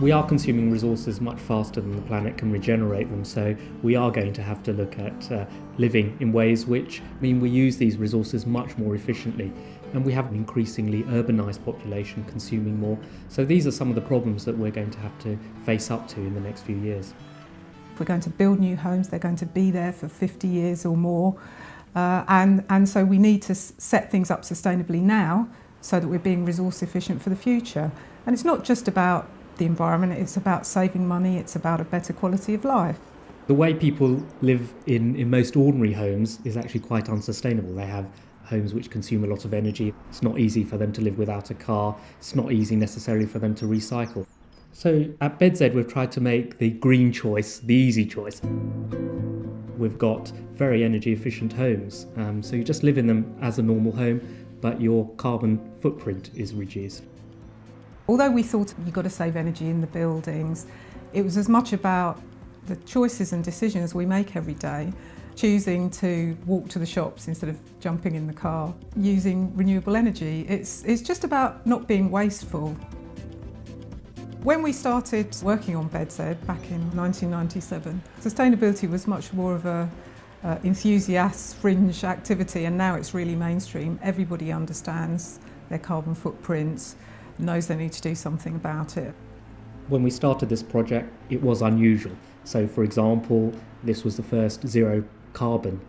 We are consuming resources much faster than the planet can regenerate them, so we are going to have to look at living in ways which mean we use these resources much more efficiently. And we have an increasingly urbanised population consuming more. So these are some of the problems that we're going to have to face up to in the next few years. If we're going to build new homes, they're going to be there for 50 years or more. And so we need to set things up sustainably now so that we're being resource efficient for the future. And it's not just about the environment, it's about saving money, it's about a better quality of life. The way people live in most ordinary homes is actually quite unsustainable. They have homes which consume a lot of energy. It's not easy for them to live without a car. It's not easy necessarily for them to recycle. So at BedZED we've tried to make the green choice the easy choice. We've got very energy efficient homes, so you just live in them as a normal home, but your carbon footprint is reduced. Although we thought you've got to save energy in the buildings, it was as much about the choices and decisions we make every day, choosing to walk to the shops instead of jumping in the car, using renewable energy. It's just about not being wasteful. When we started working on BedZED back in 1997, sustainability was much more of a enthusiast fringe activity, and now it's really mainstream. Everybody understands their carbon footprints, knows they need to do something about it. When we started this project, it was unusual. So, for example, this was the first zero carbon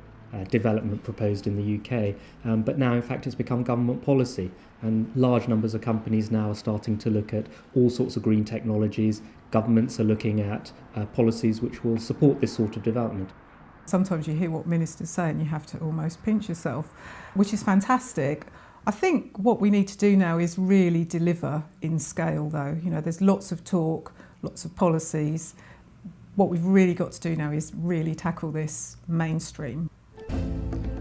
development proposed in the UK, but now in fact it's become government policy, and large numbers of companies now are starting to look at all sorts of green technologies. Governments are looking at policies which will support this sort of development. Sometimes you hear what ministers say and you have to almost pinch yourself, which is fantastic. I think what we need to do now is really deliver in scale though. You know, there's lots of talk, lots of policies. What we've really got to do now is really tackle this mainstream.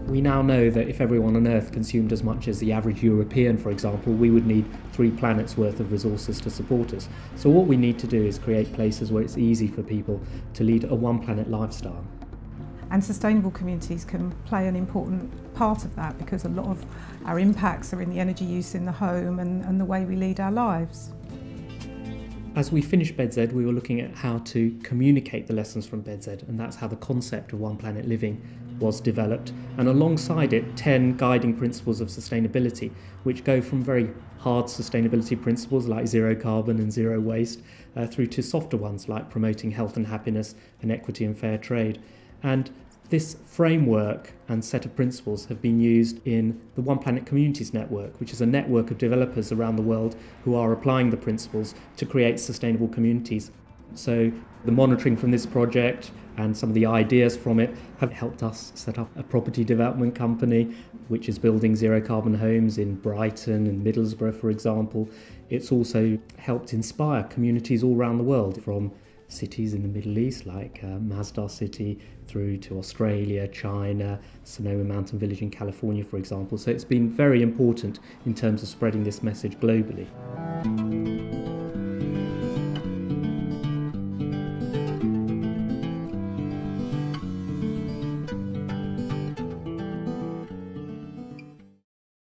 We now know that if everyone on Earth consumed as much as the average European, for example, we would need 3 planets worth of resources to support us. So what we need to do is create places where it's easy for people to lead a one-planet lifestyle. And sustainable communities can play an important part of that, because a lot of our impacts are in the energy use in the home and the way we lead our lives. As we finished BedZED, we were looking at how to communicate the lessons from BedZED, and that's how the concept of One Planet Living was developed, and alongside it 10 guiding principles of sustainability, which go from very hard sustainability principles like zero carbon and zero waste through to softer ones like promoting health and happiness and equity and fair trade. And this framework and set of principles have been used in the One Planet Communities Network, which is a network of developers around the world who are applying the principles to create sustainable communities. So the monitoring from this project and some of the ideas from it have helped us set up a property development company which is building zero carbon homes in Brighton and Middlesbrough, for example. It's also helped inspire communities all around the world, from cities in the Middle East like Masdar City through to Australia, China, Sonoma Mountain Village in California, for example. So it's been very important in terms of spreading this message globally.